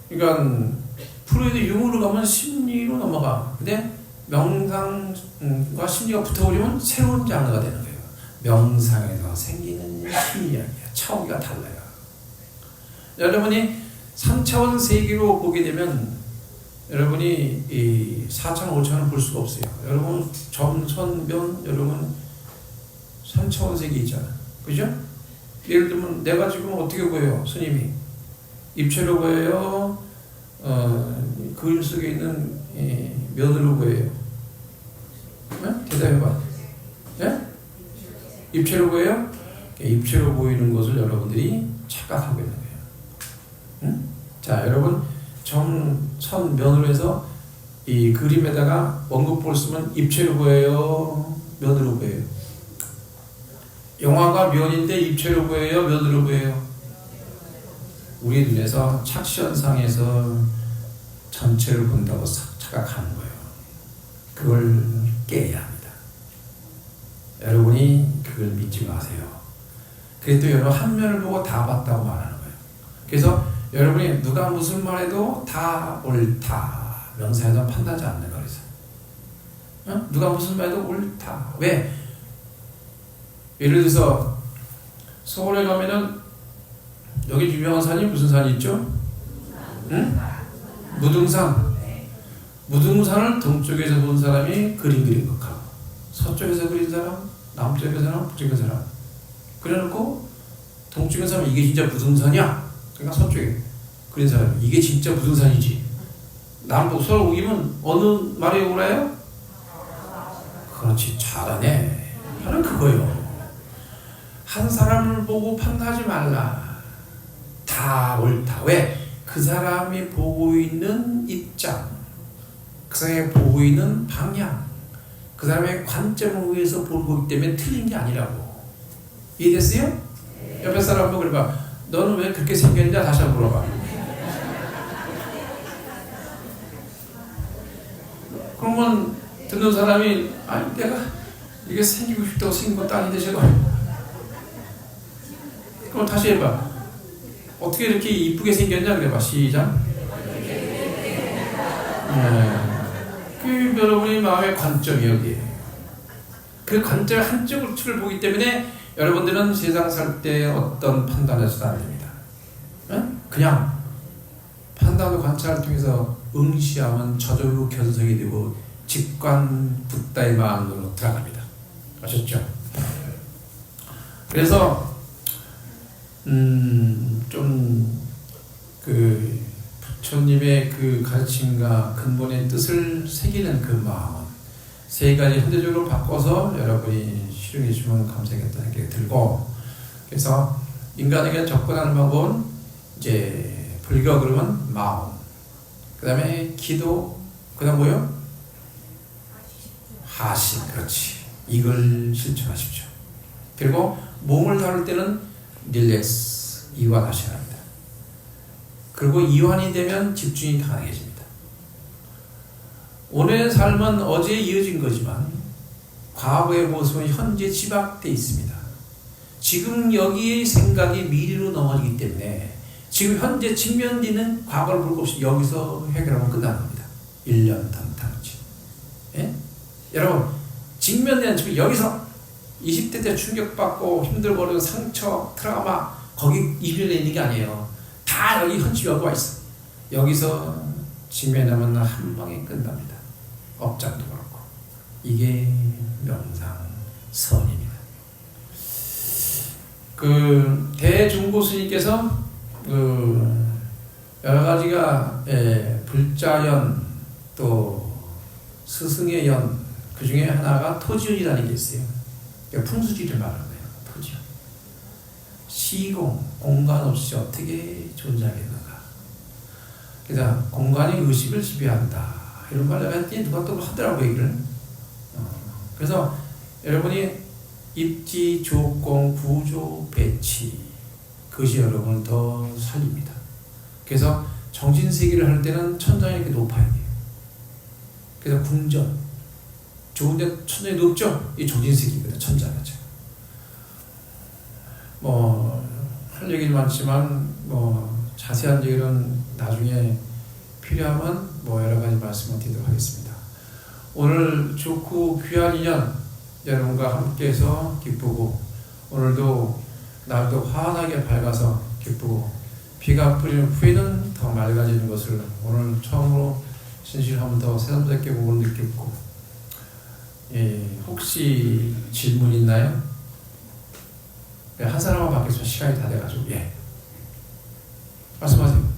그러니까 프로이드 융으로 가면 심리로 넘어가. 근데 명상과 심리가 붙어버리면 새로운 장르가 되는 거예요. 명상에서 생기는 심리학이야. 차원기가 달라요. 여러분이 3차원 세계로 보게 되면 여러분이 이 4차원, 5차원을 볼 수가 없어요. 여러분 점선변 여러분 3차원 세계 있잖아. 그죠? 예를 들면 내가 지금 어떻게 보여요? 스님이 입체로 보여요? 그림 속에 있는 면으로 보여요? 대답해봐. 입체로 보여요? 입체로 보이는 것을 여러분들이 착각하고 있는 거예요. 자, 여러분 선 면으로 해서 이 그림에다가 원급보를 쓰면 입체로 보여요? 면으로 보여요? 영화가 면인데 입체로 보여요? 면으로 보여요? 우리 눈에서 착시현상에서 전체를 본다고 착각하는 거예요. 그걸 깨야 합니다. 여러분이 그걸 믿지 마세요. 그래도 여러분 한 면을 보고 다 봤다고 말하는 거예요. 그래서 여러분이 누가 무슨 말해도 다 옳다. 명사에서 판단하지 않는 거예요. 누가 무슨 말해도 옳다. 왜? 예를 들어서 서울에 가면은 여기 유명한 산이 무슨 산이 있죠? 무등산. 무등산을 동쪽에서 본 사람이 그린 것 같고, 서쪽에서 그린 사람, 남쪽에서 사람, 북쪽에서 사람. 그래놓고 동쪽에서 사람 이게 진짜 무등산이야. 그러니까 서쪽에 그린 사람이 이게 진짜 무등산이지. 남북 서로 우기면 어느 말이 오라요? 그렇지, 잘하네. 하는 그거요. 한 사람을 보고 판단하지 말라. 다 옳다. 왜? 그 사람이 보고 있는 입장, 그 사람이 보고 있는 방향, 그 사람의 관점을 위해서 보고 있기 때문에 틀린 게 아니라고. 이해됐어요? 옆에 사람 보고 그래봐. 너는 왜 그렇게 생겼냐? 다시 한번 물어봐. 그러면 듣는 사람이 아니 내가 이게 생기고 싶다고 생긴 것도 아닌데 제가. 그럼 다시 해봐. 어떻게 이렇게 이쁘게 생겼냐? 그래봐. 시작. 그 여러분의 마음의 관점이 여기에요. 그 관점 한쪽을 보기 때문에 여러분들은 세상 살 때 어떤 판단을 해서도 안 됩니다. 그냥 판단과 관찰을 통해서 응시하면 저절로 견성이 되고 직관 붓다의 마음으로 들어갑니다. 아셨죠? 그래서 좀 그 부처님의 그 가르침과 근본의 뜻을 새기는 그 마음은 세 가지 현대적으로 바꿔서 여러분이 실행해 주시면 감사하겠다는 생각이 들고, 그래서 인간에게 접근하는 방법은 이제 불교 그러면 마음, 그 다음에 기도, 그 다음 뭐요? 하심. 그렇지. 이걸 실천하십시오. 그리고 몸을 다룰 때는 릴렉스, 이완하셔야 합니다. 그리고 이완이 되면 집중이 가능해집니다. 오늘의 삶은 어제에 이어진 거지만 과거의 모습은 현재 지박되어 있습니다. 지금 여기의 생각이 미래로 넘어지기 때문에 지금 현재 직면되는 과거를 볼 것 없이 여기서 해결하면 끝나는 겁니다. 1년 단탕치. 예? 여러분, 직면되는 지금 여기서 20대 때 충격받고 힘들고 상처, 트라우마 거기 이별에 있는 게 아니에요. 다 여기 현실 여기 와 있어. 여기서 직면하면 한 방에 끝납니다. 업장도 그렇고. 이게 명상선입니다. 그 대중고 스님께서 그 여러 가지가 불자연 또 스승의 연, 그 중에 하나가 토지연이라는 게 있어요. 그러니까 풍수지를 말하는 거예요. 토지연. 시공, 공간 없이 어떻게 존재하겠는가. 그래서 공간이 의식을 지배한다. 이런 말을 했더니 누가 또 하더라고 얘기를. 그래서 여러분이 입지, 조공, 구조, 배치, 그것이 여러분을 더 살립니다. 그래서 정신세계를 할 때는 천장이 이렇게 높아야 돼요. 그래서 궁전, 좋은데 천장이 높죠? 이 정신세계입니다. 천장이죠. 할 얘기는 많지만 자세한 얘기는 나중에 필요하면 여러 가지 말씀을 드리도록 하겠습니다. 오늘 좋고 귀한 인연 여러분과 함께해서 기쁘고, 오늘도 날도 환하게 밝아서 기쁘고, 비가 뿌리는 후에는 더 맑아지는 것을 오늘 처음으로 진실하면 더 새삼스럽게 보고 느꼈고, 혹시 질문 있나요? 한 사람만 받겠습니다. 시간이 다 돼가지고. 말씀하세요.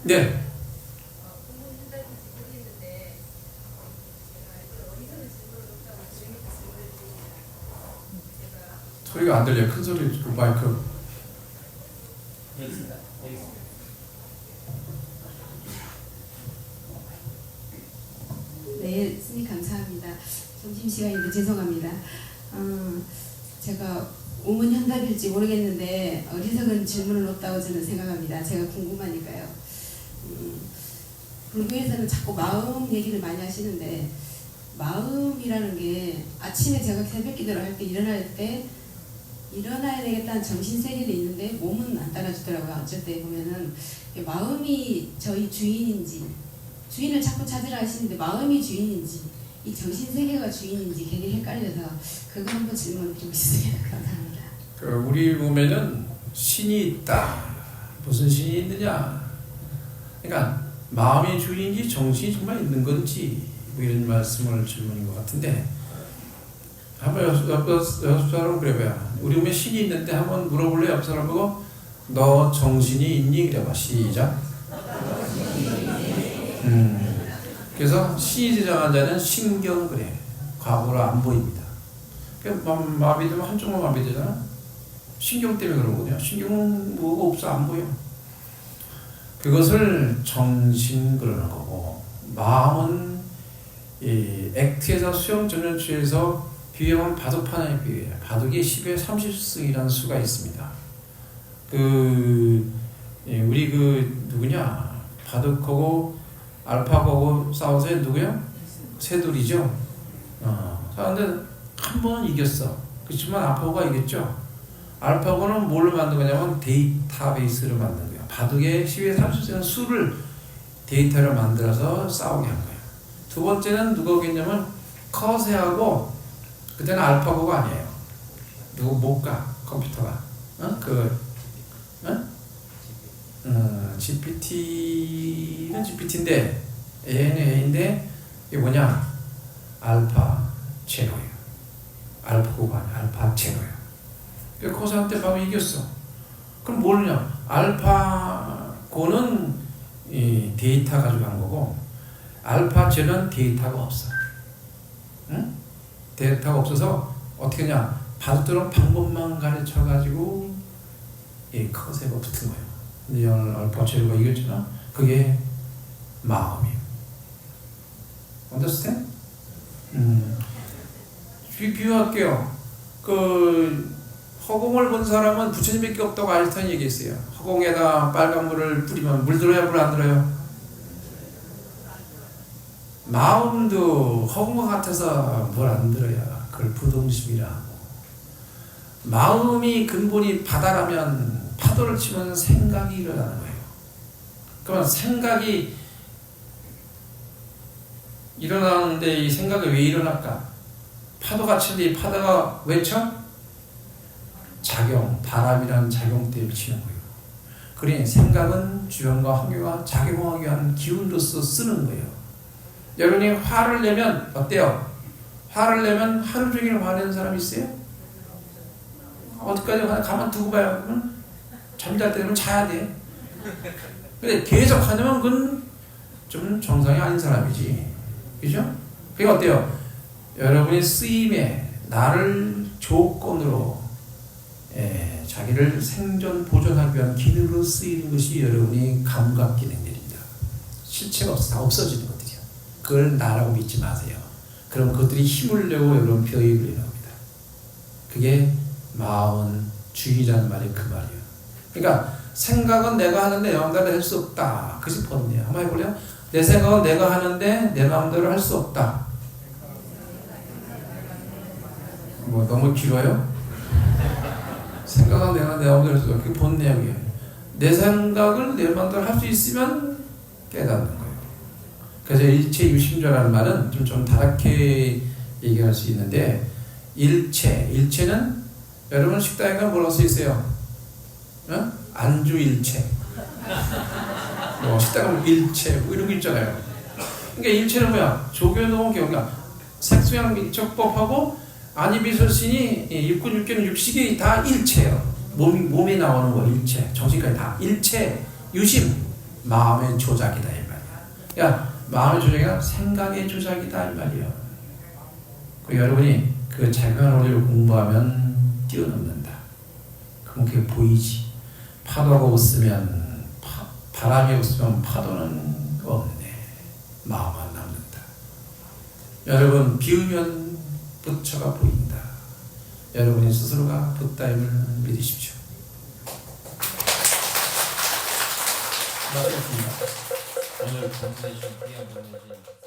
네. 소리가 안 들려요. 큰 소리 그 마이크. 네, 스님 감사합니다. 점심시간인데 죄송합니다. 제가 우문현답일지 모르겠는데 어리석은 질문을 했다고 저는 생각합니다. 제가 궁금하니까요. 불교에서는 자꾸 마음 얘기를 많이 하시는데 마음이라는 게 아침에 제가 새벽 기도를 할 때 일어나야 되겠다는 정신세계는 있는데 몸은 안 따라주더라고요. 어쩔 때 보면은 마음이 저희 주인인지 주인을 자꾸 찾으라 하시는데 마음이 주인인지 이 정신세계가 주인인지 되게 헷갈려서 그거 한번 질문 드리고 있습니다. 감사합니다. 우리 몸에는 신이 있다. 무슨 신이 있느냐? 그러니까 마음이 주인인지 정신이 정말 있는 건지 뭐 이런 말씀을 질문인 것 같은데 한번 옆 사람 그래봐요. 우리 몸에 신이 있는데 한번 물어볼래? 옆 사람 보고 너 정신이 있니? 그래봐. 시작. 그래서 신이 지정한 자는 신경 그래. 과거로 안 보입니다. 그러니까 마비되면 한쪽만 마비되잖아. 신경 때문에 그런 거냐. 신경은 뭐가 없어 안 보여. 그것을 정신 그러는 거고 마음은 이 액트에서 수용 전연추에서 비유하면 바둑판에 비유해요. 바둑이 10에 30승이라는 수가 있습니다. 우리 누구냐 바둑하고 알파고하고 싸워서 누구야? 새돌이죠. 싸웠는데 한 번은 이겼어. 그렇지만 알파고가 이겼죠. 알파고는 뭘로 만든 거냐면 데이터베이스를 만든 거야. 바둑의 10에 30승 수를 데이터를 만들어서 싸우게 한 거예요. 두 번째는 누가 오겠냐면 커세하고 그때는 알파고가 아니에요. 누구 못 가 컴퓨터가 GPT는 GPT인데 A는 A인데 이게 뭐냐 알파 제로예요. 알파고가 아니야. 알파 제로예요. 그래서 커세한테 바로 이겼어. 그럼 뭐냐 알파고는 이 데이터 가져간 거고 알파 제로는 데이터가 없어. 응? 데이터가 없어서 어떻게 하냐 바둑들은 방법만 가르쳐 가지고 이 커세가 붙은 거예요. 이제 알파 제로가 이겼잖아. 그게 마음이에요. understand? 비유할게요. 허공을 본 사람은 부처님밖에 없다고 아인슈타인 얘기했어요. 허공에다 빨간 물을 뿌리면 물 들어요, 물 안 들어요? 마음도 허공과 같아서 물 안 들어요. 그걸 부동심이라 하고. 마음이 근본이 바다라면 파도를 치면 생각이 일어나는 거예요. 그러면 생각이 일어나는데 이 생각이 왜 일어날까? 파도가 치는데 이 파도가 왜 쳐? 작용, 바람이라는 작용 때문에 치는 거예요. 그러니 생각은 주변과 환경과 작용하기 위한 기운으로서 쓰는 거예요. 여러분이 화를 내면 어때요? 화를 내면 하루 종일 화내는 사람 있어요? 어디까지 가만 두고 봐요. 그러면 잠잘 때 되면 자야 돼. 근데 계속 화내면 그건 좀 정상이 아닌 사람이지. 그죠? 그게 어때요? 여러분의 쓰임에 나를 조건으로 자기를 생존 보존하기 위한 기능으로 쓰이는 것이 여러분이 감각 기능들입니다. 실체가 없어 다 없어지는 것들이야. 그걸 나라고 믿지 마세요. 그럼 그것들이 힘을 내고 여러분 병익을 일어납니다. 그게 마음은 주의라는 말이 그 말이에요. 그러니까 생각은 내가 하는데 내 마음대로 할 수 없다. 그것이 번뇌야. 한번 해볼래요? 내 생각은 내가 하는데 내 마음대로 할 수 없다. 뭐 너무 길어요? 생각은 내가 내 마음대로 할 수 없다. 그게 번뇌야. 내 생각을 내 마음대로 할 수 있으면 깨닫는 거예요. 그래서 일체 유심조라는 말은 좀 다르게 얘기할 수 있는데 일체는 여러분 식당에 가면 뭐라고 써 있어요? 어? 안주일체. 식당 가면 일체 뭐 이런 거 있잖아요. 그러니까 일체는 뭐야? 조교노 경가 색수양 민척법하고 안이비설신이 육군 육견 육식이 다 일체예요. 몸에 나오는 거 일체 정신까지 다 일체 유심 마음의 조작이다 이 말이야. 야, 마음의 조작이야 생각의 조작이다 이 말이야. 그 여러분이 그 작은 원리를 공부하면 뛰어넘는다. 그럼 그게 보이지. 파도가 없으면 바람이 없으면 파도는 없네. 마음만 남는다. 여러분 비우면 부처가 보인다. 여러분이 스스로가 부처임을 믿으십시오. 오늘 감사해 주신 귀한 권해주신